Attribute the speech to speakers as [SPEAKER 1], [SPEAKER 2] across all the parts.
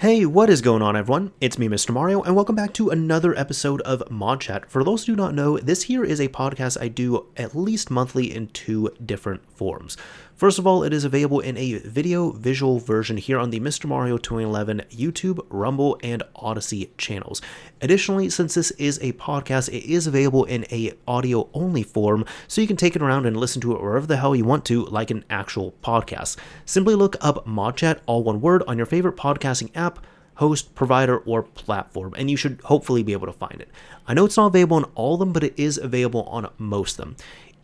[SPEAKER 1] Hey, what is going on everyone? It's me, Mr. Mario, and welcome back to another episode of ModChat. For those who do not know, this here is a podcast I do at least monthly in two different forms. First of all, it is available in a visual version here on the Mr. Mario 2011 YouTube, Rumble, and Odyssey channels. Additionally, since this is a podcast, it is available in a audio-only form, so you can take it around and listen to it wherever the hell you want to, like an actual podcast. Simply look up ModChat, all one word, on your favorite podcasting app, host, provider, or platform, and you should hopefully be able to find it. I know it's not available on all of them, but it is available on most of them.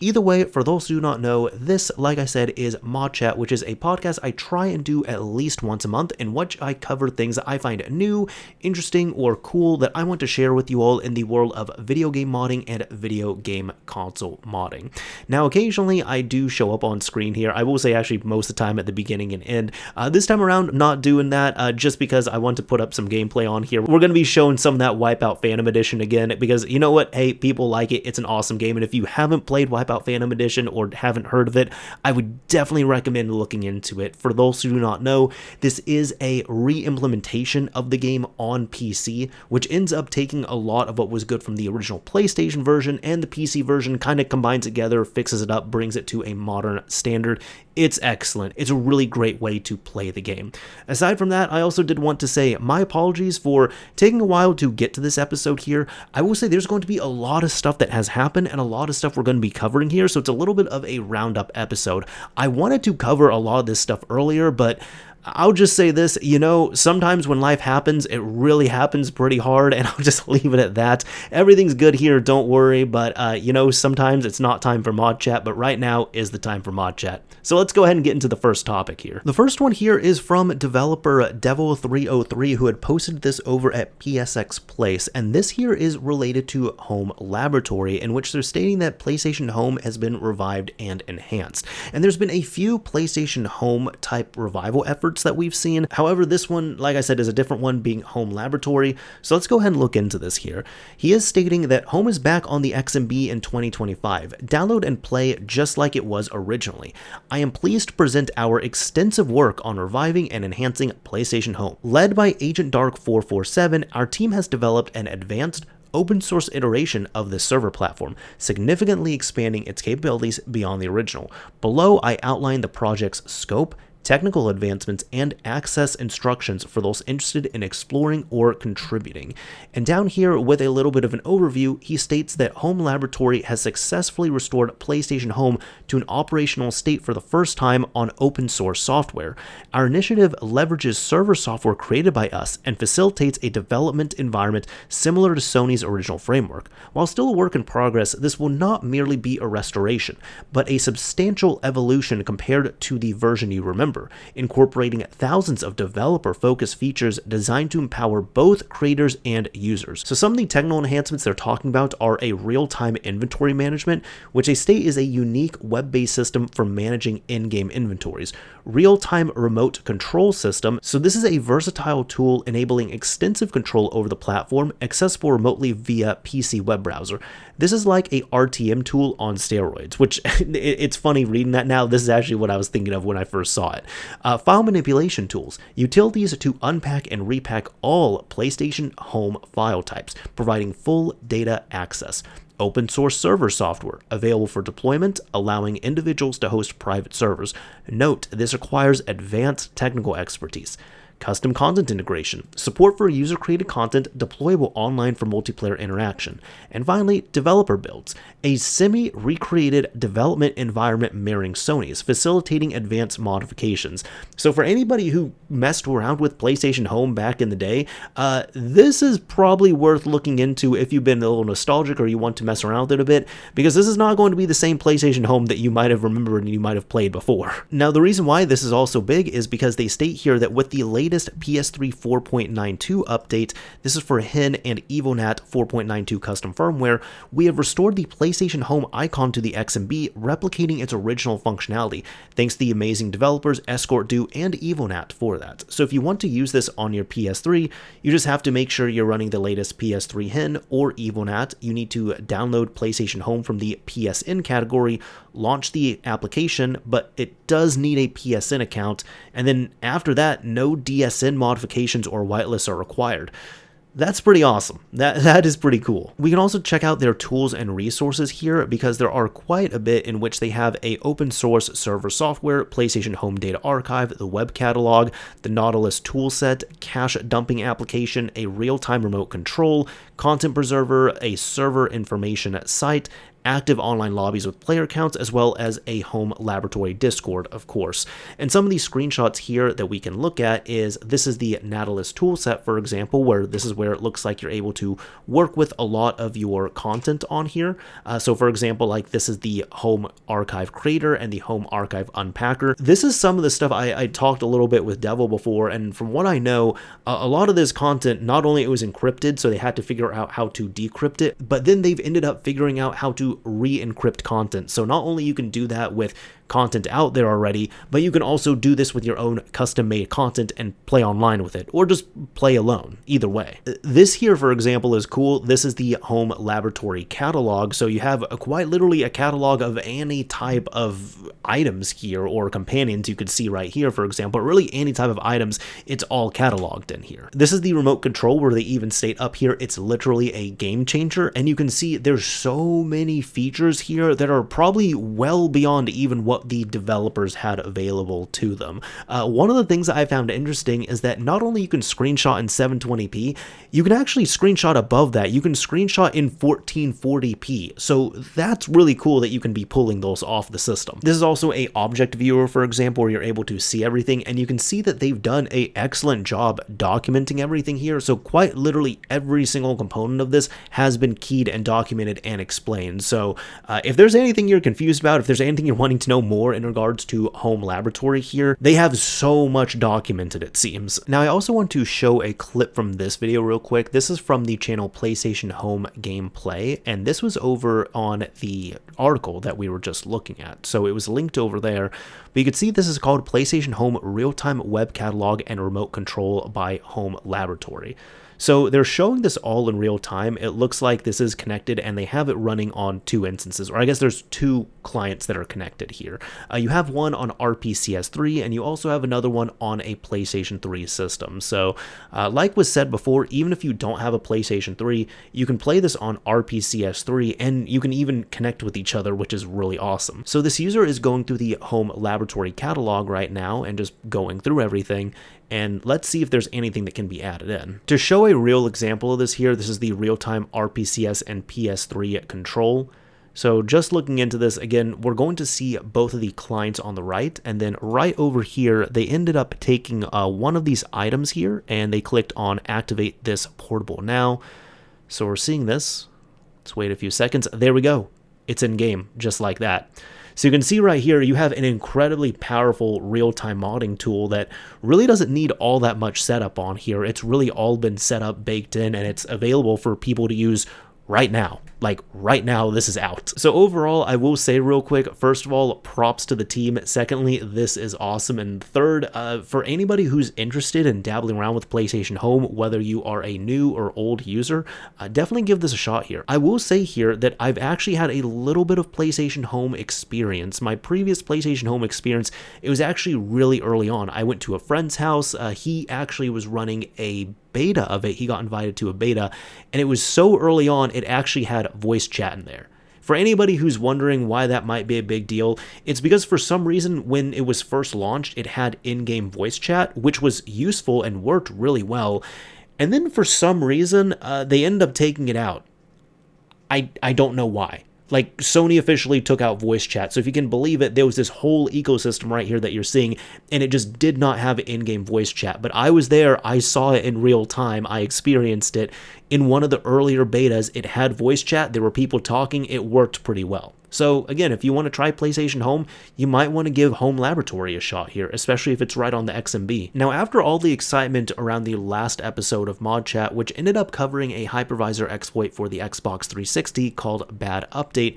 [SPEAKER 1] Either way, for those who do not know, this, like I said, is ModChat, which is a podcast I try and do at least once a month, in which I cover things that I find new, interesting, or cool that I want to share with you all in the world of video game modding and video game console modding. Now, occasionally, I do show up on screen here. I will say, actually, most of the time at the beginning and end. This time around, not doing that, just because I want to put up some gameplay on here. We're going to be showing some of that Wipeout Phantom Edition again, because you know what? Hey, people like it. It's an awesome game, and if you haven't played Wipeout Phantom Edition or haven't heard of it, I would definitely recommend looking into it. For those who do not know, this is a re-implementation of the game on PC, which ends up taking a lot of what was good from the original PlayStation version and the PC version, kind of combines it together, fixes it up, brings it to a modern standard. It's excellent. It's a really great way to play the game. Aside from that, I also did want to say my apologies for taking a while to get to this episode here. I will say there's going to be a lot of stuff that has happened and a lot of stuff we're going to be covering here, so it's a little bit of a roundup episode. I wanted to cover a lot of this stuff earlier, but I'll just say this, sometimes when life happens, it really happens pretty hard, and I'll just leave it at that. Everything's good here, don't worry, but, sometimes it's not time for Mod Chat, but right now is the time for Mod Chat. So let's go ahead and get into the first topic here. The first one here is from developer Devil303, who had posted this over at PSX Place, and this here is related to Home Laboratory, in which they're stating that PlayStation Home has been revived and enhanced. And there's been a few PlayStation Home type revival efforts that we've seen. However, this one, like I said, is a different one, being Home Laboratory. So let's go ahead and look into this here. He is stating that Home is back on the XMB in 2025. Download and play just like it was originally. I am pleased to present our extensive work on reviving and enhancing PlayStation Home. Led by Agent Dark 447, our team has developed an advanced open source iteration of this server platform, significantly expanding its capabilities beyond the original. Below, I outline the project's scope, technical advancements, and access instructions for those interested in exploring or contributing. And down here, with a little bit of an overview, he states that Home Laboratory has successfully restored PlayStation Home to an operational state for the first time on open source software. Our initiative leverages server software created by us and facilitates a development environment similar to Sony's original framework. While still a work in progress, this will not merely be a restoration, but a substantial evolution compared to the version you remember, incorporating thousands of developer-focused features designed to empower both creators and users. So some of the technical enhancements they're talking about are a real-time inventory management, which they state is a unique web-based system for managing in-game inventories. Real-time remote control system. So this is a versatile tool enabling extensive control over the platform, accessible remotely via PC web browser. This is like a RTM tool on steroids, which it's funny reading that now. This is actually what I was thinking of when I first saw it. File manipulation tools, utilities to unpack and repack all PlayStation Home file types, providing full data access. Open source server software, available for deployment, allowing individuals to host private servers. Note, this requires advanced technical expertise. Custom content integration, support for user-created content deployable online for multiplayer interaction. And finally, developer builds, a semi-recreated development environment mirroring Sony's, facilitating advanced modifications. So for anybody who messed around with PlayStation Home back in the day, this is probably worth looking into if you've been a little nostalgic or you want to mess around with it a bit, because this is not going to be the same PlayStation Home that you might have remembered and you might have played before. Now, the reason why this is also big is because they state here that with the latest PS3 4.92 update, this is for HEN and Evilnat 4.92 custom firmware, we have restored the PlayStation Home icon to the XMB, replicating its original functionality, thanks to the amazing developers EscortDo and Evilnat for that. So if you want to use this on your PS3, you just have to make sure you're running the latest PS3HEN or Evilnat. You need to download PlayStation Home from the PSN category, launch the application, but it does need a PSN account, and then after that, no DLL PSN modifications or whitelists are required. That's pretty awesome. That is pretty cool. We can also check out their tools and resources here because there are quite a bit in which they have a open source server software, PlayStation Home Data Archive, the web catalog, the Nautilus toolset, cache dumping application, a real-time remote control, content preserver, a server information site, active online lobbies with player counts, as well as a home laboratory Discord, of course. And some of these screenshots here that we can look at is, this is the Nautilus toolset, for example, where this is where it looks like you're able to work with a lot of your content on here. So for example, like this is the home archive creator and the home archive unpacker. This is some of the stuff I talked a little bit with Devil before, and from what I know, a lot of this content, not only it was encrypted, so they had to figure out how to decrypt it, but then they've ended up figuring out how to re-encrypt content. So not only you can do that with content out there already, but you can also do this with your own custom-made content and play online with it, or just play alone, either way. This here, for example, is cool. This is the home laboratory catalog, so you have quite literally a catalog of any type of items here, or companions you could see right here, for example. Really any type of items, it's all cataloged in here. This is the remote control, where they even state up here it's literally a game changer, and you can see there's so many features here that are probably well beyond even what the developers had available to them. One of the things that I found interesting is that not only you can screenshot in 720p, you can actually screenshot above that. You can screenshot in 1440p. So that's really cool that you can be pulling those off the system. This is also a object viewer, for example, where you're able to see everything, and you can see that they've done an excellent job documenting everything here. So quite literally every single component of this has been keyed and documented and explained. So if there's anything you're confused about, if there's anything you're wanting to know more in regards to home laboratory here, they have so much documented, it seems. Now I also want to show a clip from this video real quick. This is from the channel PlayStation Home Gameplay, and this was over on the article that we were just looking at. So it was linked over there, but you can see this is called PlayStation Home Real-Time Web Catalog and Remote Control by Home Laboratory. So they're showing this all in real time. It looks like this is connected, and they have it running on two instances, or I guess there's two clients that are connected here. You have one on RPCS3, and you also have another one on a PlayStation 3 system. So like was said before, even if you don't have a PlayStation 3, you can play this on RPCS3, and you can even connect with each other, which is really awesome. So this user is going through the home laboratory catalog right now and just going through everything. And let's see if there's anything that can be added in. To show a real example of this here, this is the real-time RPCS and PS3 control. So just looking into this, again, we're going to see both of the clients on the right, and then right over here, they ended up taking one of these items here, and they clicked on activate this portable now. So we're seeing this. Let's wait a few seconds. There we go. It's in game, just like that. So you can see right here, you have an incredibly powerful real-time modding tool that really doesn't need all that much setup on here. It's really all been set up, baked in, and it's available for people to use right now. Like right now, this is out. So overall, I will say real quick, first of all, props to the team. Secondly, this is awesome. And third, for anybody who's interested in dabbling around with PlayStation Home, whether you are a new or old user, definitely give this a shot here. I will say here that I've actually had a little bit of PlayStation Home experience. My previous PlayStation Home experience, it was actually really early on. I went to a friend's house. He actually was running a beta of it. He got invited to a beta, and it was so early on, it actually had voice chat in there. For anybody who's wondering why that might be a big deal, it's because for some reason when it was first launched, it had in-game voice chat, which was useful and worked really well. And then for some reason, they ended up taking it out. I don't know why. Like, Sony officially took out voice chat. So if you can believe it, there was this whole ecosystem right here that you're seeing, and it just did not have in-game voice chat. But I was there, I saw it in real time, I experienced it. In one of the earlier betas, it had voice chat, there were people talking, it worked pretty well. So again, if you want to try PlayStation Home, you might want to give Home Laboratory a shot here, especially if it's right on the XMB. Now, after all the excitement around the last episode of ModChat, which ended up covering a hypervisor exploit for the Xbox 360 called BadHTAB,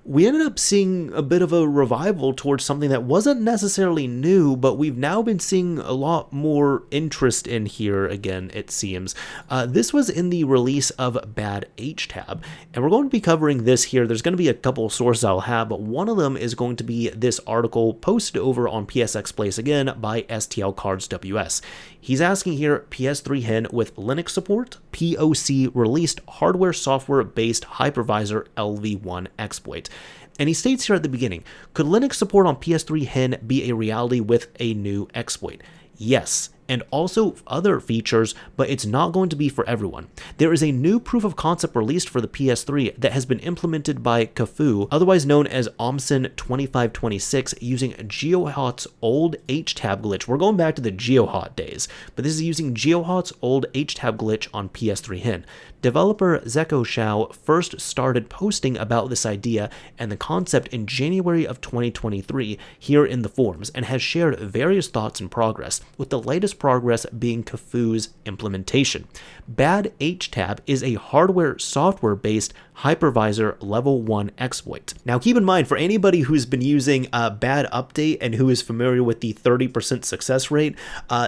[SPEAKER 1] we ended up seeing a bit of a revival towards something that wasn't necessarily new, but we've now been seeing a lot more interest in here again, it seems. This was in the release of BadHTAB, and we're going to be covering this here. There's going to be a couple of sources I'll have, but one of them is going to be this article posted over on PSX Place again by STL Cards WS. He's asking here, PS3HEN with Linux support, POC released hardware software based hypervisor LV1 exploit. And he states here at the beginning, could Linux support on PS3HEN be a reality with a new exploit? Yes, and also other features, but it's not going to be for everyone. There is a new proof of concept released for the PS3 that has been implemented by Kafu, otherwise known as OMSIN 2526, using geohot's old HTAB glitch. We're going back to the geohot days, but this is using geohot's old HTAB glitch on PS3HEN. Developer Zeko Shao first started posting about this idea and the concept in January of 2023 here in the forums, and has shared various thoughts and progress, with the latest progress being Kafu's implementation. BadHTAB is a hardware-software-based hypervisor level 1 exploit. Now keep in mind, for anybody who's been using BadHTAB and who is familiar with the 30% success rate,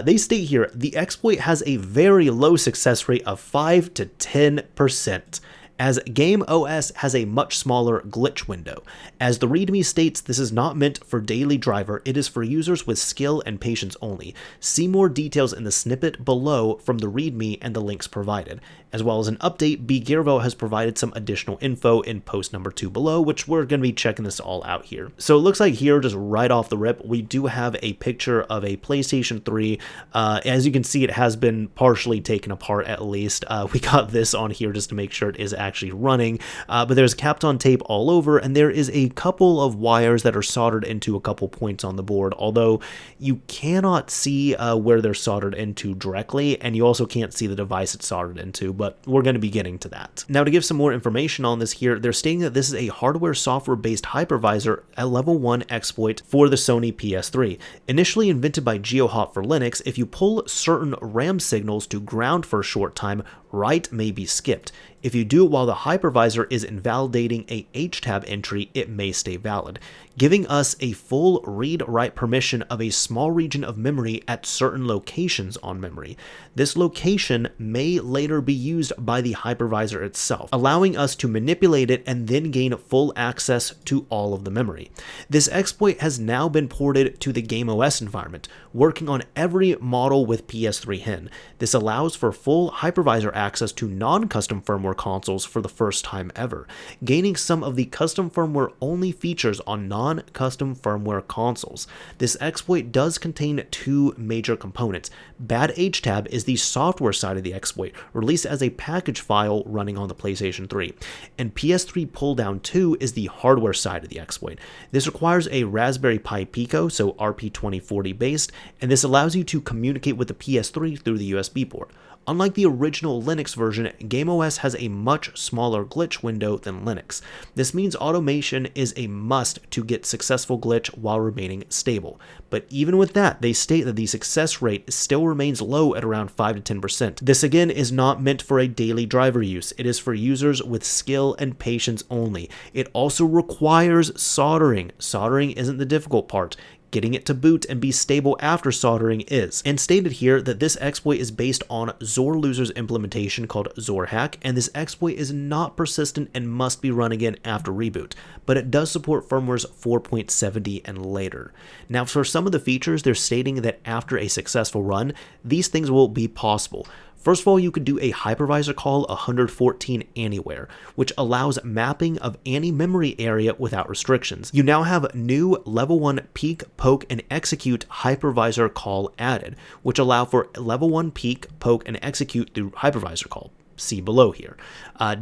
[SPEAKER 1] they state here, the exploit has a very low success rate of 5 to 10%. As Game OS has a much smaller glitch window. As the README states, this is not meant for daily driver, it is for users with skill and patience only. See more details in the snippet below from the README and the links provided. As well as an update, bgearvo has provided some additional info in post number 2 below, which we're going to be checking this all out here. So it looks like here, just right off the rip, we do have a picture of a PlayStation 3. As you can see, it has been partially taken apart at least. We got this on here just to make sure it is actually running, but there's Kapton tape all over, and there is a couple of wires that are soldered into a couple points on the board, although you cannot see where they're soldered into directly, and you also can't see the device it's soldered into, but we're going to be getting to that. Now, to give some more information on this here, they're stating that this is a hardware-software-based hypervisor, a level 1 exploit for the Sony PS3. Initially invented by geohot for Linux, if you pull certain RAM signals to ground for a short time, write may be skipped. If you do it while the hypervisor is invalidating a HTAB entry, it may stay valid, giving us a full read-write permission of a small region of memory at certain locations on memory. This location may later be used by the hypervisor itself, allowing us to manipulate it and then gain full access to all of the memory. This exploit has now been ported to the Game OS environment, working on every model with PS3HEN. This allows for full hypervisor access to non-custom firmware consoles for the first time ever, gaining some of the custom firmware only features on non-custom firmware consoles. This exploit does contain two major components. BadHTAB is the software side of the exploit, released as a package file running on the PlayStation 3, and PS3 Pulldown 2 is the hardware side of the exploit. This requires a Raspberry Pi Pico, so RP2040 based, and this allows you to communicate with the PS3 through the USB port. Unlike the original Linux version, Game OS has a much smaller glitch window than Linux. This means automation is a must to get successful glitch while remaining stable. But even with that, they state that the success rate still remains low at around 5 to 10%. This again is not meant for a daily driver use. It is for users with skill and patience only. It also requires soldering. Soldering isn't the difficult part. Getting it to boot and be stable after soldering is. And stated here that this exploit is based on Zorloser's implementation called Zorhack, and this exploit is not persistent and must be run again after reboot, but it does support firmwares 4.70 and later. Now, for some of the features, they're stating that after a successful run, these things will be possible. First of all, you could do a hypervisor call 114 anywhere, which allows mapping of any memory area without restrictions. You now have new level 1 peek, poke, and execute hypervisor call added, which allow for level 1 peek, poke, and execute through hypervisor call. See below here.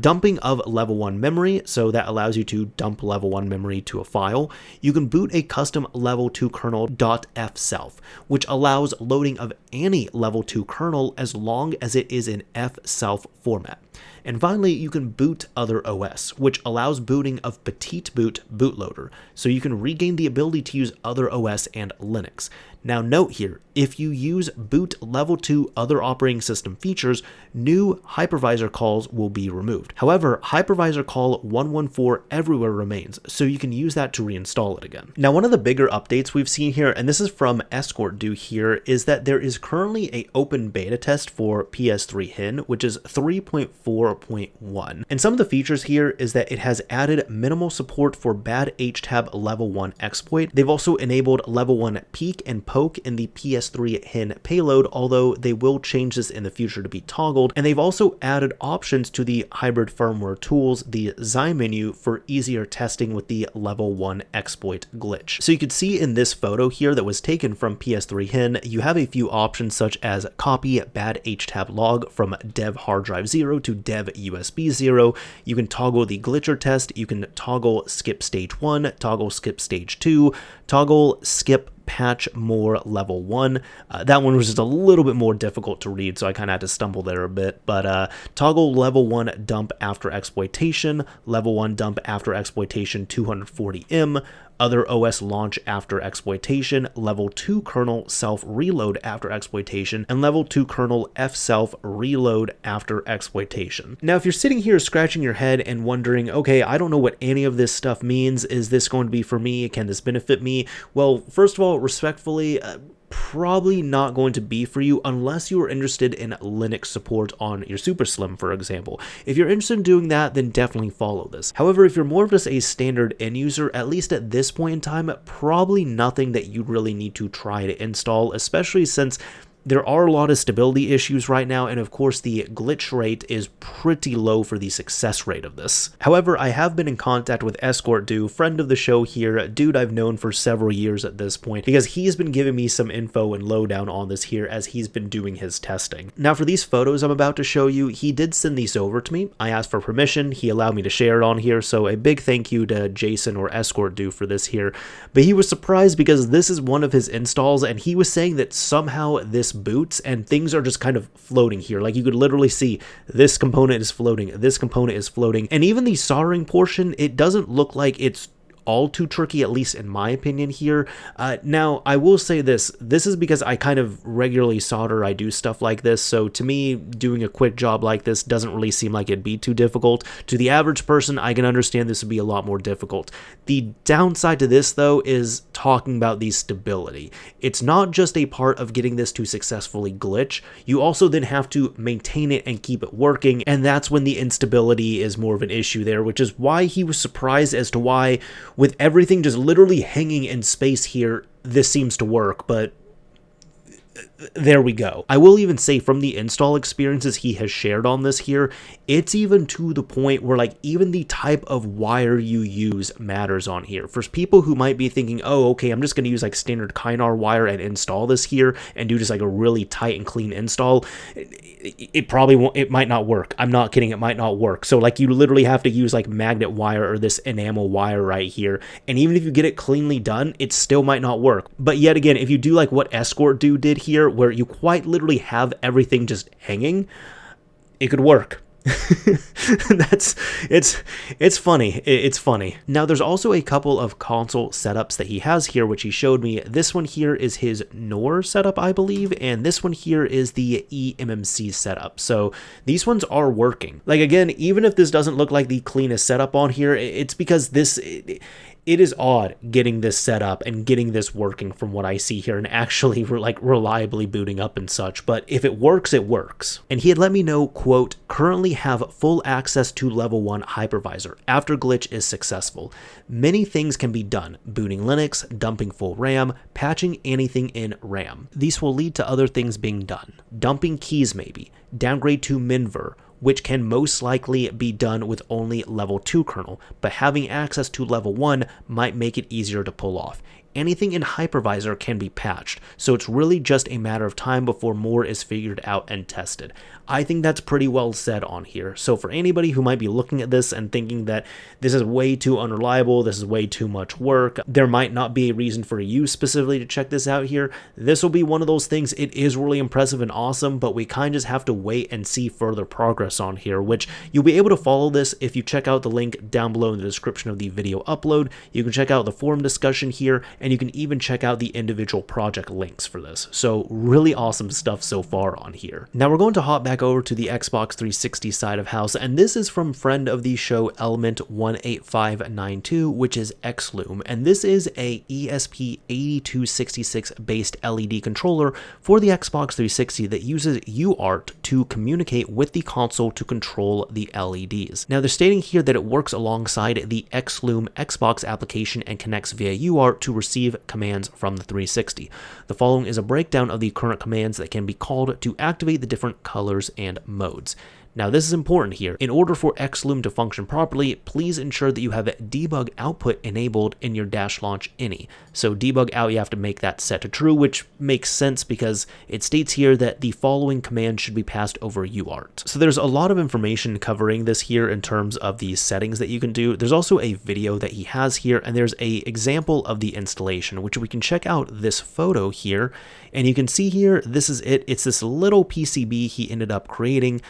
[SPEAKER 1] Dumping of level 1 memory, so that allows you to dump level 1 memory to a file. You can boot a custom level 2 kernel .fself, which allows loading of any level 2 kernel as long as it is in fself format. And finally, you can boot other OS, which allows booting of Petite Boot bootloader, so you can regain the ability to use other OS and Linux. Now note here, if you use boot level 2 other operating system features, new hypervisor calls will be removed. However, hypervisor call 114 everywhere remains, so you can use that to reinstall it again. Now, one of the bigger updates we've seen here, and this is from Escort Do here, is that there is currently an open beta test for PS3HEN, which is 3.4.1. And some of the features here is that it has added minimal support for BadHTAB level 1 exploit. They've also enabled level 1 peek and poke in the PS3 PS3HEN payload, although they will change this in the future to be toggled, and they've also added options to the hybrid firmware tools, the XI menu, for easier testing with the level 1 exploit glitch. So you can see in this photo here that was taken from PS3HEN, you have a few options such as copy BadHTAB log from dev hard drive 0 to dev USB 0. You can toggle the glitcher test, you can toggle skip stage 1, toggle skip stage 2, toggle skip patch more level 1. That one was just a little bit more difficult to read, so I kind of had to stumble there a bit, but toggle level 1 dump after exploitation, level 1 dump after exploitation 240M, other OS launch after exploitation, level 2 kernel self reload after exploitation, and level 2 kernel f self reload after exploitation. Now, if you're sitting here scratching your head and wondering, okay, I don't know what any of this stuff means, is this going to be for me? Can this benefit me? Well, first of all, respectfully, probably not going to be for you unless you are interested in Linux support on your Super Slim, for example. If you're interested in doing that, then definitely follow this. However, if you're more of just a standard end user, at least at this point in time, probably nothing that you really need to try to install, especially since there are a lot of stability issues right now, and of course the glitch rate is pretty low for the success rate of this. However, I have been in contact with EscortDo, friend of the show here, dude I've known for several years at this point, because he's been giving me some info and lowdown on this here as he's been doing his testing. Now, for these photos I'm about to show you, he did send these over to me. I asked for permission, he allowed me to share it on here, so a big thank you to Jason or EscortDo for this here. But he was surprised because this is one of his installs, and he was saying that somehow this boots and things are just kind of floating here. Like, you could literally see this component is floating, this component is floating, and even the soldering portion, it doesn't look like it's all too tricky, at least in my opinion here. Now, I will say this is because I kind of regularly solder, I do stuff like this, so to me, doing a quick job like this doesn't really seem like it'd be too difficult. To the average person, I can understand this would be a lot more difficult. The downside to this, though, is talking about the stability. It's not just a part of getting this to successfully glitch, you also then have to maintain it and keep it working, and that's when the instability is more of an issue there, which is why he was surprised as to why, with everything just literally hanging in space here, this seems to work, but there we go. I will even say, from the install experiences he has shared on this here, it's even to the point where, like, even the type of wire you use matters on here. For people who might be thinking, oh, okay, I'm just going to use like standard Kynar wire and install this here and do just like a really tight and clean install, it probably won't, it might not work. I'm not kidding, it might not work. So like, you literally have to use like magnet wire or this enamel wire right here, and even if you get it cleanly done, it still might not work. But yet again, if you do like what EscortDo did here, where you quite literally have everything just hanging, it could work. It's funny. It's funny. Now, there's also a couple of console setups that he has here, which he showed me. This one here is his NOR setup, I believe, and this one here is the eMMC setup. So these ones are working. Like, again, even if this doesn't look like the cleanest setup on here, it's because it is odd getting this set up and getting this working from what I see here and actually reliably booting up and such. But if it works, it works. And he had let me know, quote, currently have full access to level 1 hypervisor after glitch is successful. Many things can be done: booting Linux, dumping full RAM, patching anything in RAM. These will lead to other things being done. Dumping keys maybe, downgrade to minver, which can most likely be done with only level 2 kernel, but having access to level 1 might make it easier to pull off. Anything in hypervisor can be patched, so it's really just a matter of time before more is figured out and tested. I think that's pretty well said on here. So for anybody who might be looking at this and thinking that this is way too unreliable, this is way too much work, there might not be a reason for you specifically to check this out here, this will be one of those things. It is really impressive and awesome, but we kind of just have to wait and see further progress on here, which you'll be able to follow this if you check out the link down below in the description of the video upload. You can check out the forum discussion here, and you can even check out the individual project links for this. So really awesome stuff so far on here. Now we're going to hop back back over to the Xbox 360 side of house, and this is from friend of the show Element18592, which is xLume, and this is a ESP8266 based LED controller for the Xbox 360 that uses UART to communicate with the console to control the LEDs. Now they're stating here that it works alongside the xLume Xbox application and connects via UART to receive commands from the 360. The following is a breakdown of the current commands that can be called to activate the different colors and modes. Now this is important here. In order for xLume to function properly, please ensure that you have debug output enabled in your dash launch ini. So debug out, you have to make that set to true, which makes sense because it states here that the following command should be passed over UART. So there's a lot of information covering this here in terms of the settings that you can do. There's also a video that he has here, and there's a example of the installation, which we can check out this photo here. And you can see here, this is it. It's this little PCB he ended up creating.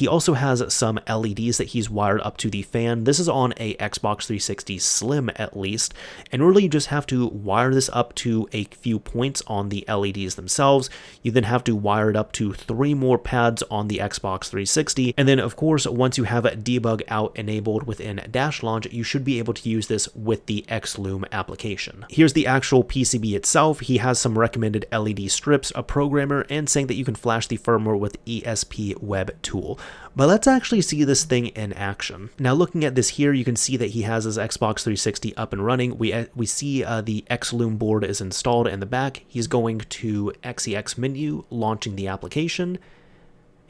[SPEAKER 1] He also has some LEDs that he's wired up to the fan. This is on a Xbox 360 Slim at least, and really you just have to wire this up to a few points on the LEDs themselves. You then have to wire it up to 3 more pads on the Xbox 360, and then of course once you have debug out enabled within dash launch, you should be able to use this with the xLume application. Here's the actual PCB itself. He has some recommended LED strips, a programmer, and saying that you can flash the firmware with ESP Web Tool. But let's actually see this thing in action. Now looking at this here, you can see that he has his Xbox 360 up and running. We see the xLume board is installed in the back. He's going to XEX menu, launching the application.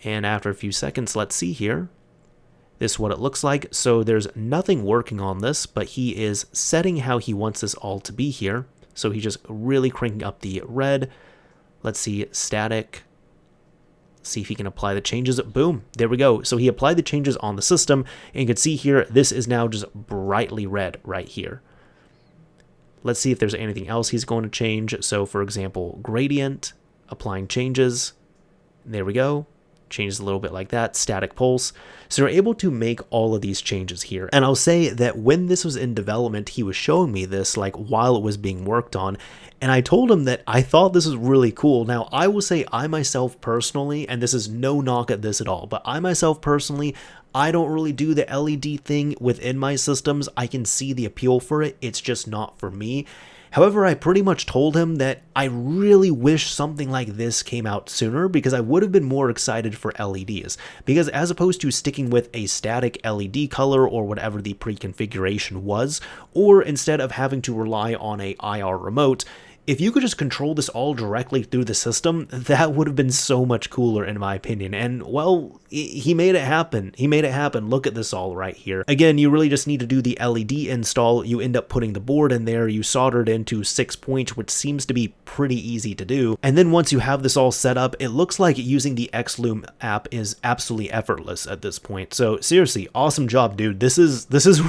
[SPEAKER 1] And after a few seconds, let's see here. This is what it looks like. So there's nothing working on this, but he is setting how he wants this all to be here. So he's just really cranking up the red. Let's see, static. See if he can apply the changes. Boom, there we go. So he applied the changes on the system, and you can see here, this is now just brightly red right here. Let's see if there's anything else he's going to change. So for example, gradient, applying changes. There we go. Changes a little bit like that, static pulse. So you're able to make all of these changes here. And I'll say that when this was in development, he was showing me this like while it was being worked on. And I told him that I thought this was really cool. Now, I will say I myself personally, and this is no knock at this at all, but I myself personally, I don't really do the LED thing within my systems. I can see the appeal for it. It's just not for me. However, I pretty much told him that I really wish something like this came out sooner because I would have been more excited for LEDs. Because as opposed to sticking with a static LED color or whatever the pre-configuration was, or instead of having to rely on a IR remote, if you could just control this all directly through the system, that would have been so much cooler in my opinion. And well, he made it happen. He made it happen. Look at this all right here. Again, you really just need to do the LED install. You end up putting the board in there. You solder it into 6 points, which seems to be pretty easy to do. And then once you have this all set up, it looks like using the xLume app is absolutely effortless at this point. So seriously, awesome job, dude. This is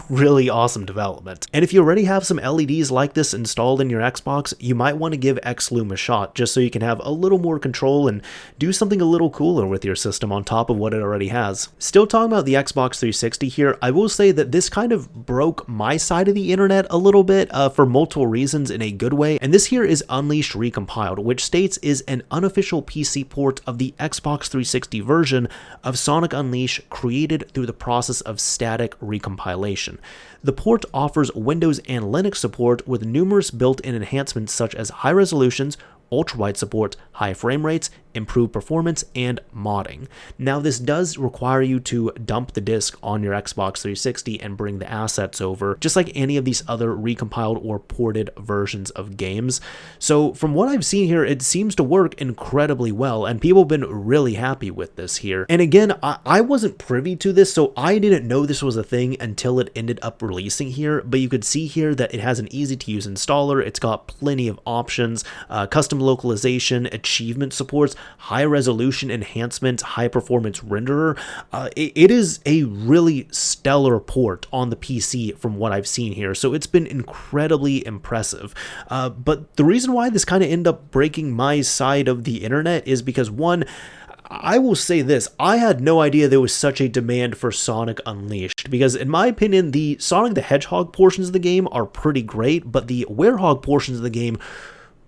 [SPEAKER 1] really awesome development. And if you already have some LEDs like this installed in your Xbox, you might want to give xLume a shot just so you can have a little more control and do something a little cooler with your system on top of what it already has. Still talking about the Xbox 360 here, I will say that this kind of broke my side of the internet a little bit for multiple reasons in a good way. And this here is Unleashed Recompiled, which states is an unofficial PC port of the Xbox 360 version of Sonic Unleashed created through the process of static recompilation. The port offers Windows and Linux support with numerous built-in enhancements such as high resolutions, ultra-wide support, high frame rates, improved performance, and modding. Now this does require you to dump the disk on your Xbox 360 and bring the assets over, just like any of these other recompiled or ported versions of games. So from what I've seen here, it seems to work incredibly well, and people have been really happy with this here. And again, I wasn't privy to this, so I didn't know this was a thing until it ended up releasing here, but you could see here that it has an easy-to-use installer. It's got plenty of options, custom localization, achievement supports, high resolution enhancements, high performance renderer. It is a really stellar port on the PC from what I've seen here, so it's been incredibly impressive. But the reason why this kind of ended up breaking my side of the internet is because, one, I will say this, I had no idea there was such a demand for Sonic Unleashed, because in my opinion, the Sonic the Hedgehog portions of the game are pretty great, but the Werehog portions of the game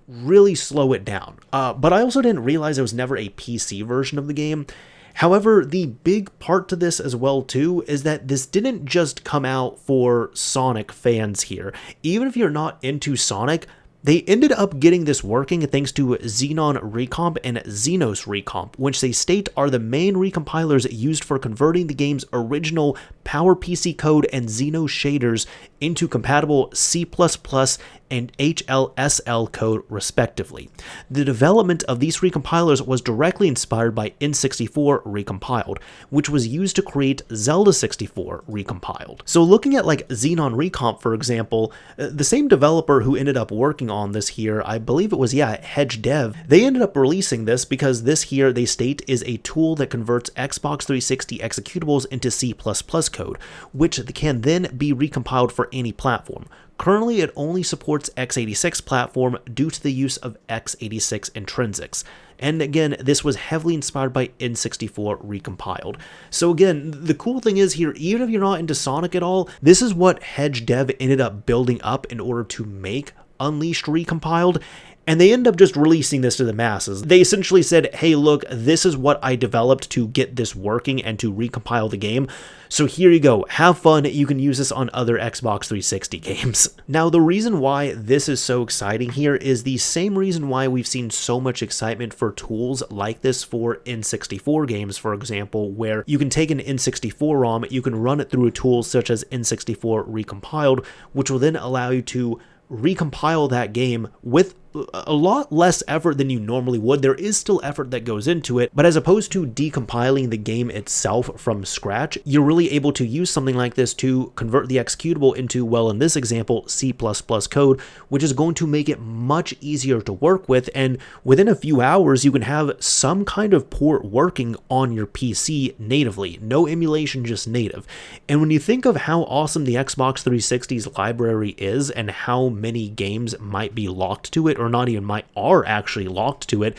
[SPEAKER 1] really slow it down. But I also didn't realize there was never a PC version of the game. However, the big part to this as well too is that this didn't just come out for Sonic fans here. Even if you're not into Sonic, they ended up getting this working thanks to XenonRecomp and XenosRecomp, which they state are the main recompilers used for converting the game's original PowerPC code and Xeno shaders into compatible C++ and HLSL code respectively. The development of these recompilers was directly inspired by N64 Recompiled, which was used to create Zelda 64 Recompiled. So looking at like XenonRecomp, for example, the same developer who ended up working on this here, I believe it was, HTAB, they ended up releasing this because this here, they state, is a tool that converts Xbox 360 executables into C++ code, which can then be recompiled for any platform. Currently, it only supports x86 platform due to the use of x86 intrinsics. And again, this was heavily inspired by N64 Recompiled. So again, the cool thing is here, even if you're not into Sonic at all, this is what HTAB ended up building up in order to make Unleashed Recompiled. And they end up just releasing this to the masses. They essentially said, hey, look, this is what I developed to get this working and to recompile the game. So here you go. Have fun. You can use this on other Xbox 360 games. Now, the reason why this is so exciting here is the same reason why we've seen so much excitement for tools like this for N64 games, for example, where you can take an N64 ROM, you can run it through a tool such as N64 Recompiled, which will then allow you to recompile that game with a lot less effort than you normally would. There is still effort that goes into it, but as opposed to decompiling the game itself from scratch, you're really able to use something like this to convert the executable into, well, in this example, C++ code, which is going to make it much easier to work with, and within a few hours, you can have some kind of port working on your PC natively. No emulation, just native. And when you think of how awesome the Xbox 360's library is and how many games might be locked to it, or not even are actually locked to it,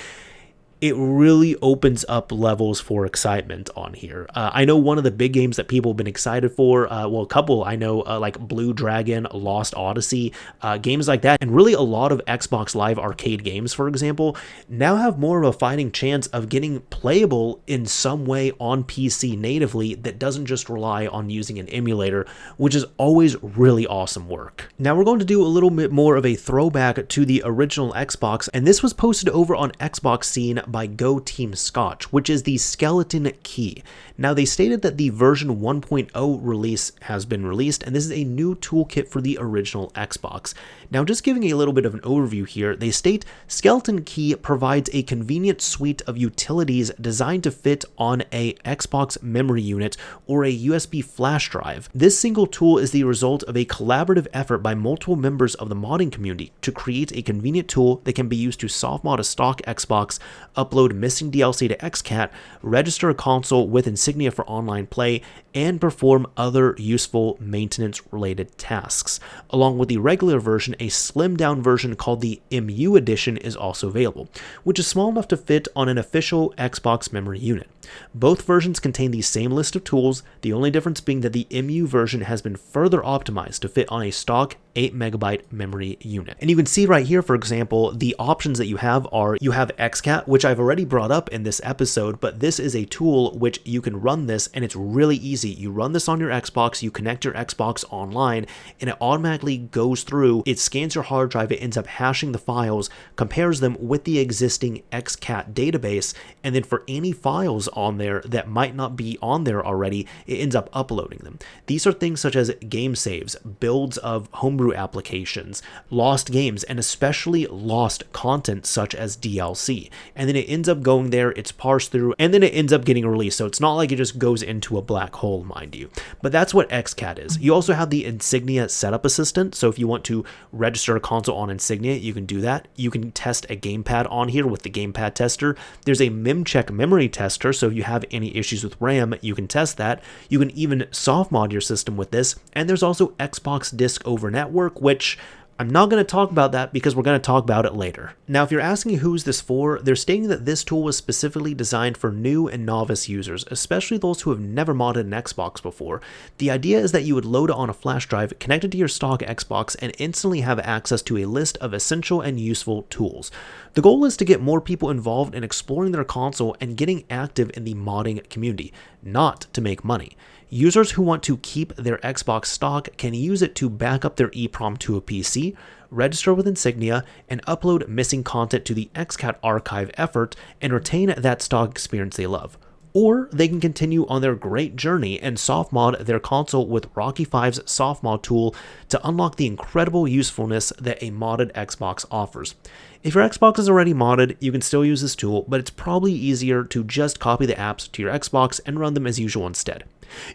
[SPEAKER 1] it really opens up levels for excitement on here. I know one of the big games that people have been excited for, well, a couple I know, like Blue Dragon, Lost Odyssey, games like that, and really a lot of Xbox Live Arcade games, for example, now have more of a fighting chance of getting playable in some way on PC natively that doesn't just rely on using an emulator, which is always really awesome work. Now we're going to do a little bit more of a throwback to the original Xbox, and this was posted over on Xbox Scene by Go Team Scotch, which is the skeleton key. Now, they stated that the version 1.0 release has been released, and this is a new toolkit for the original Xbox. Now, just giving a little bit of an overview here, they state Skeleton Key provides a convenient suite of utilities designed to fit on a Xbox memory unit or a USB flash drive. This single tool is the result of a collaborative effort by multiple members of the modding community to create a convenient tool that can be used to soft mod a stock Xbox, upload missing DLC to XCAT, register a console with insignia for online play, and perform other useful maintenance-related tasks. Along with the regular version, a slimmed-down version called the MU Edition is also available, which is small enough to fit on an official Xbox memory unit. Both versions contain the same list of tools, the only difference being that the MU version has been further optimized to fit on a stock 8MB memory unit. And you can see right here, for example, the options that you have are, you have XCAT, which I've already brought up in this episode, but this is a tool which you can run this, and it's really easy. You run this on your Xbox, you connect your Xbox online, and it automatically goes through, it scans your hard drive, it ends up hashing the files, compares them with the existing XCAT database, and then for any files on there that might not be on there already, it ends up uploading them. These are things such as game saves, builds of homebrew applications, lost games, and especially lost content such as DLC. And then it ends up going there, it's parsed through, and then it ends up getting released. So it's not like it just goes into a black hole, mind you. But that's what XCAT is. You also have the Insignia Setup Assistant. So if you want to register a console on Insignia, you can do that. You can test a gamepad on here with the gamepad tester. There's a MemCheck memory tester, so if you have any issues with RAM, you can test that. You can even soft mod your system with this. And there's also Xbox Disk Over Network, which I'm not going to talk about that because we're going to talk about it later. Now, if you're asking who's this for, they're stating that this tool was specifically designed for new and novice users, especially those who have never modded an Xbox before. The idea is that you would load it on a flash drive connected to your stock Xbox and instantly have access to a list of essential and useful tools. The goal is to get more people involved in exploring their console and getting active in the modding community, not to make money. Users who want to keep their Xbox stock can use it to back up their EEPROM to a PC, register with insignia, and upload missing content to the XCAT archive effort and retain that stock experience they love. Or they can continue on their great journey and soft mod their console with Rocky 5's soft mod tool to unlock the incredible usefulness that a modded Xbox offers. If your Xbox is already modded, you can still use this tool, but it's probably easier to just copy the apps to your Xbox and run them as usual instead.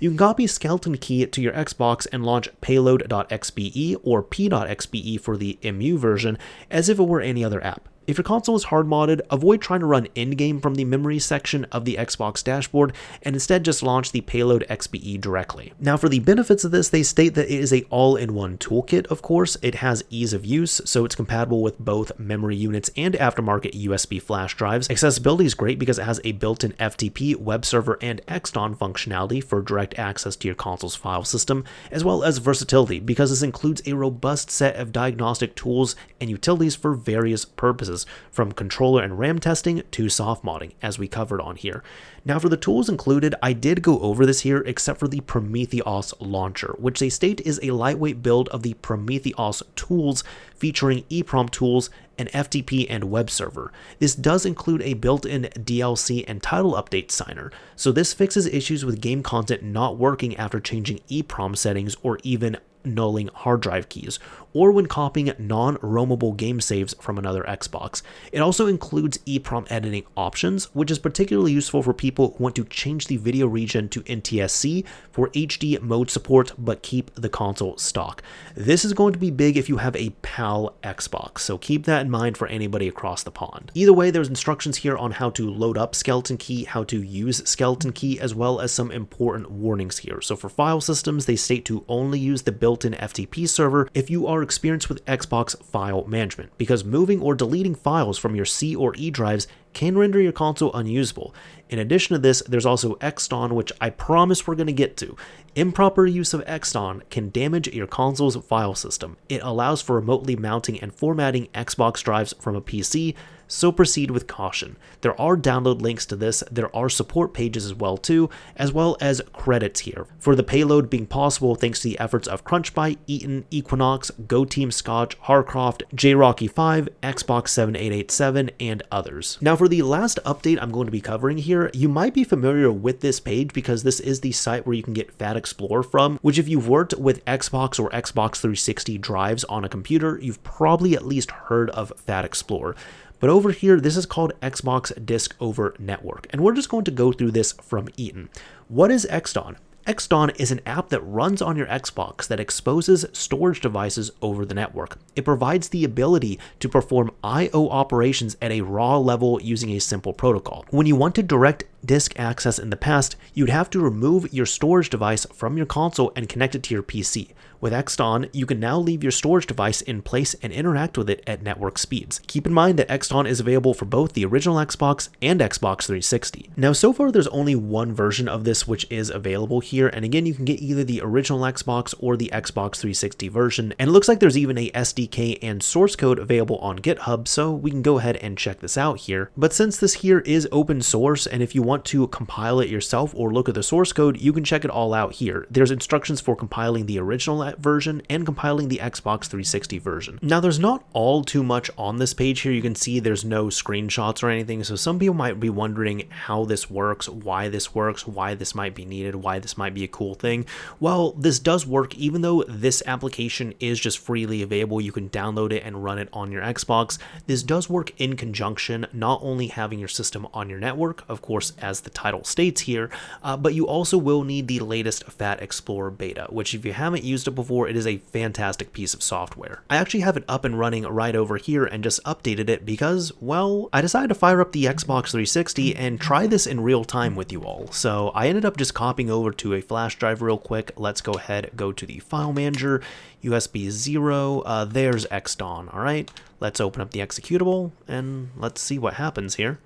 [SPEAKER 1] You can copy Skeleton Key to your Xbox and launch payload.xbe or p.xbe for the MU version as if it were any other app. If your console is hard modded, avoid trying to run in-game from the memory section of the Xbox dashboard and instead just launch the payload XBE directly. Now for the benefits of this, they state that it is a all-in-one toolkit, of course. It has ease of use, so it's compatible with both memory units and aftermarket USB flash drives. Accessibility is great because it has a built-in FTP, web server, and XDON functionality for direct access to your console's file system, as well as versatility because this includes a robust set of diagnostic tools and utilities for various purposes, from controller and RAM testing to soft modding, as we covered on here. Now for the tools included, I did go over this here except for the Prometheus launcher, which they state is a lightweight build of the Prometheus tools featuring EEPROM tools, an FTP, and web server. This does include a built-in DLC and title update signer, so this fixes issues with game content not working after changing EEPROM settings or even nulling hard drive keys, or when copying non-roamable game saves from another Xbox. It also includes EEPROM editing options, which is particularly useful for people who want to change the video region to NTSC for HD mode support but keep the console stock. This is going to be big if you have a PAL Xbox, so keep that in mind for anybody across the pond. Either way, there's instructions here on how to load up Skeleton Key, how to use Skeleton Key, as well as some important warnings here. So for file systems, they state to only use the built-in FTP server if you are experienced with Xbox file management, because moving or deleting files from your C or E drives can render your console unusable. In addition to this, there's also XDON, which I promise we're going to get to. Improper use of XDON can damage your console's file system. It allows for remotely mounting and formatting Xbox drives from a PC, so proceed with caution. There are download links to this, there are support pages as well as credits here, for the payload being possible thanks to the efforts of Crunchbite, Eaton, Equinox, Go Team Scotch, Harcroft, JRocky5, Xbox 7887, and others. Now for the last update I'm going to be covering here, you might be familiar with this page because this is the site where you can get FATXplorer from, which if you've worked with Xbox or Xbox 360 drives on a computer, you've probably at least heard of FATXplorer. But over here, this is called Xbox Disk Over Network, and we're just going to go through this from Eaton. What is XDON? XDON is an app that runs on your Xbox that exposes storage devices over the network. It provides the ability to perform I/O operations at a raw level using a simple protocol. When you wanted direct disk access in the past, you'd have to remove your storage device from your console and connect it to your PC. With XDON, you can now leave your storage device in place and interact with it at network speeds. Keep in mind that XDON is available for both the original Xbox and Xbox 360. Now, so far there's only one version of this which is available here, and again, you can get either the original Xbox or the Xbox 360 version, and it looks like there's even a SDK and source code available on GitHub, so we can go ahead and check this out here. But since this here is open source, and if you want to compile it yourself or look at the source code, you can check it all out here. There's instructions for compiling the original version and compiling the Xbox 360 version. Now, there's not all too much on this page here. You can see there's no screenshots or anything, so some people might be wondering how this works, why this might be needed, why this might be a cool thing. Well, this does work. Even though this application is just freely available, you can download it and run it on your Xbox. This does work in conjunction, not only having your system on your network, of course as the title states here, but you also will need the latest FATXplorer beta, which if you haven't used it before, it is a fantastic piece of software. I actually have it up and running right over here and just updated it because, well, I decided to fire up the Xbox 360 and try this in real time with you all. So I ended up just copying over to a flash drive real quick. Let's go ahead, go to the file manager, USB 0, there's XDON, all right? Let's open up the executable and let's see what happens here.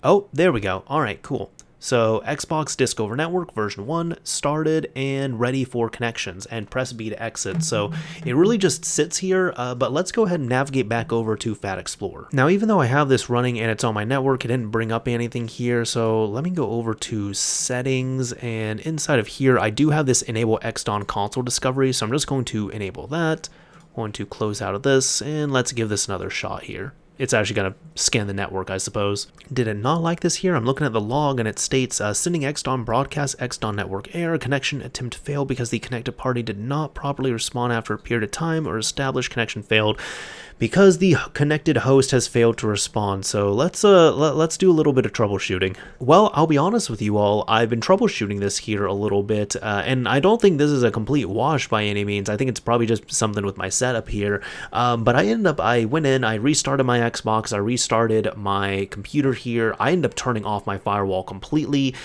[SPEAKER 1] Oh, there we go. All right, cool. So Xbox Disk Over Network version 1 started and ready for connections, and press B to exit. So it really just sits here, but let's go ahead and navigate back over to FATXplorer. Now, even though I have this running and it's on my network, it didn't bring up anything here. So let me go over to settings, and inside of here, I do have this enable XDON console discovery. So I'm just going to enable that. Going to close out of this, and let's give this another shot here. It's actually going to scan the network, I suppose. Did it not like this here? I'm looking at the log and it states, sending XDON broadcast XDON network error, connection attempt failed because the connected party did not properly respond after a period of time, or established connection failed because the connected host has failed to respond. So let's do a little bit of troubleshooting. Well, I'll be honest with you all, I've been troubleshooting this here a little bit, and I don't think this is a complete wash by any means. I think it's probably just something with my setup here. But I went in, I restarted my Xbox, I restarted my computer here, I ended up turning off my firewall completely,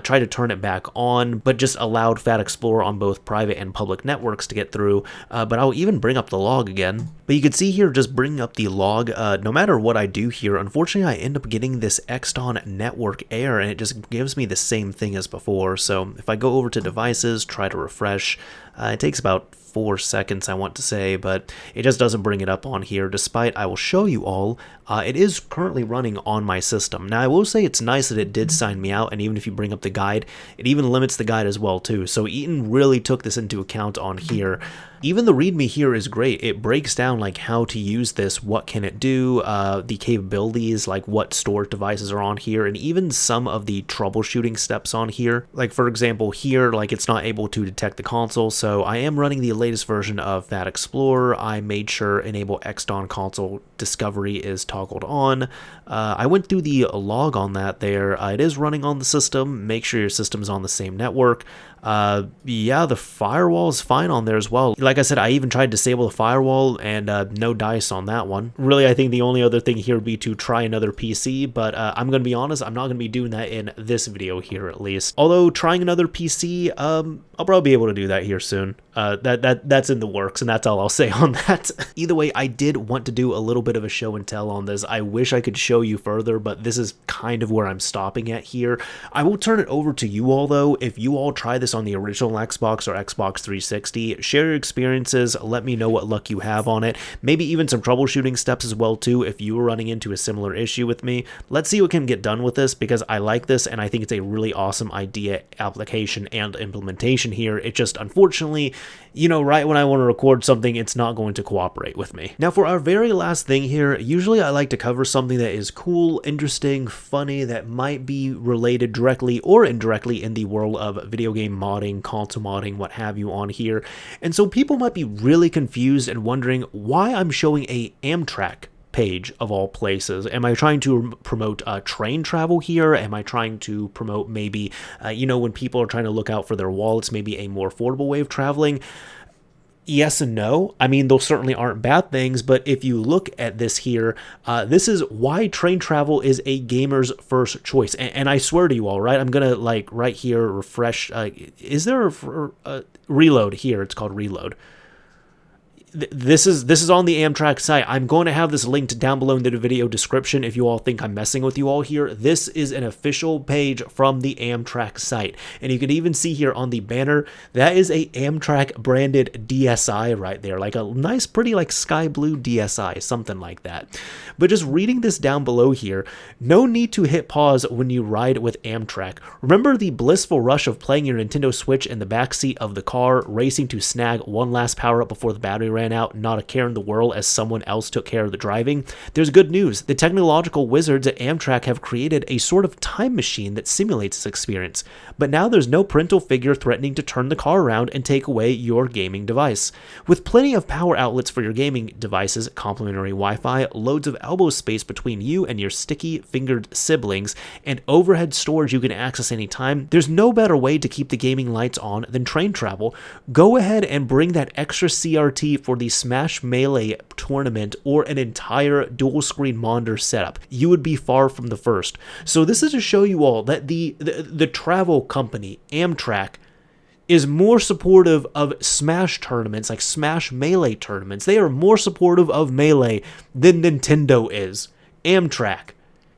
[SPEAKER 1] tried to turn it back on, but just allowed FATXplorer on both private and public networks to get through. But I'll even bring up the log again. But you can see here, just bringing up the log, no matter what I do here, unfortunately I end up getting this XDON network error, and it just gives me the same thing as before. So if I go over to devices, try to refresh, it takes about 4 seconds, I want to say, but it just doesn't bring it up on here, despite I will show you all, it is currently running on my system. Now, I will say it's nice that it did sign me out, and even if you bring up the guide, it even limits the guide as well, too. So Eaton really took this into account on here. Even the README here is great. It breaks down like how to use this, what can it do, the capabilities, like what storage devices are on here, and even some of the troubleshooting steps on here. Like for example here, like it's not able to detect the console, so I am running the latest version of FATXplorer. I made sure enable XDON console discovery is toggled on. I went through the log on that there. It is running on the system. Make sure your system's on the same network. Yeah, the firewall is fine on there as well. Like I said, I even tried to disable the firewall, and no dice on that one. Really, I think the only other thing here would be to try another PC, but I'm going to be honest, I'm not going to be doing that in this video here at least. Although trying another PC, I'll probably be able to do that here soon. That's in the works, and that's all I'll say on that. Either way, I did want to do a little bit of a show and tell on this. I wish I could show you further, but this is kind of where I'm stopping at here. I will turn it over to you all though. If you all try this on the original Xbox or Xbox 360, share your experiences, let me know what luck you have on it, maybe even some troubleshooting steps as well too if you were running into a similar issue with me. Let's see what can get done with this, because I like this and I think it's a really awesome idea, application, and implementation here. It just, unfortunately, you know, right when I want to record something, it's not going to cooperate with me. Now for our very last thing here, usually I like to cover something that is cool, interesting, funny, that might be related directly or indirectly in the world of video game modding, console modding, what have you on here. And so people might be really confused and wondering why I'm showing a Amtrak page of all places. Am I trying to promote train travel here? Am I trying to promote maybe, you know, when people are trying to look out for their wallets, maybe a more affordable way of traveling? Yes and no. I mean, those certainly aren't bad things, but if you look at this here, this is why train travel is a gamer's first choice. And I swear to you all, right, I'm gonna like right here refresh. Is there a reload here? It's called reload. This is on the Amtrak site. I'm going to have this linked down below in the video description if you all think I'm messing with you all here. This is an official page from the Amtrak site. And you can even see here on the banner, that is a Amtrak branded DSI right there. Like a nice, pretty like sky blue DSI, something like that. But just reading this down below here, no need to hit pause when you ride with Amtrak. Remember the blissful rush of playing your Nintendo Switch in the backseat of the car, racing to snag one last power-up before the battery ran ran out, not a care in the world, as someone else took care of the driving. There's good news. The technological wizards at Amtrak have created a sort of time machine that simulates this experience. But now there's no parental figure threatening to turn the car around and take away your gaming device. With plenty of power outlets for your gaming devices, complimentary Wi-Fi, loads of elbow space between you and your sticky-fingered siblings, and overhead storage you can access anytime, there's no better way to keep the gaming lights on than train travel. Go ahead and bring that extra CRT for the Smash Melee tournament or an entire dual-screen monitor setup. You would be far from the first. So this is to show you all that the travel company, Amtrak, is more supportive of Smash tournaments, like Smash Melee tournaments. They are more supportive of Melee than Nintendo is. Amtrak.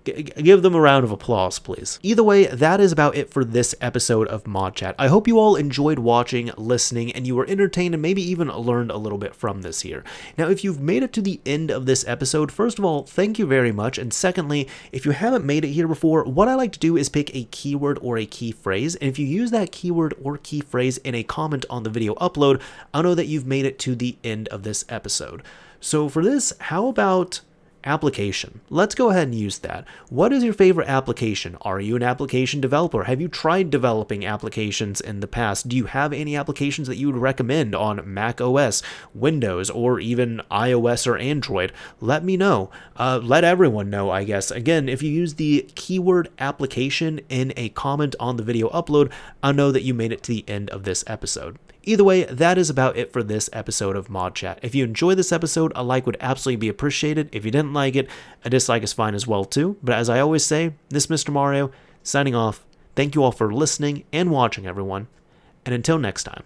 [SPEAKER 1] Give them a round of applause, please. Either way, that is about it for this episode of ModChat. I hope you all enjoyed watching, listening, and you were entertained and maybe even learned a little bit from this here. Now, if you've made it to the end of this episode, first of all, thank you very much. And secondly, if you haven't made it here before, what I like to do is pick a keyword or a key phrase. And if you use that keyword or key phrase in a comment on the video upload, I'll know that you've made it to the end of this episode. So for this, how about application? Let's go ahead and use that. What is your favorite application? Are you an application developer? Have you tried developing applications in the past? Do you have any applications that you would recommend on Mac OS, Windows, or even iOS or Android? Let me know. Let everyone know, I guess. Again, if you use the keyword application in a comment on the video upload, I'll know that you made it to the end of this episode. Either way, that is about it for this episode of ModChat. If you enjoyed this episode, a like would absolutely be appreciated. If you didn't like it, a dislike is fine as well too. But as I always say, this is Mr. Mario, signing off. Thank you all for listening and watching, everyone. And until next time.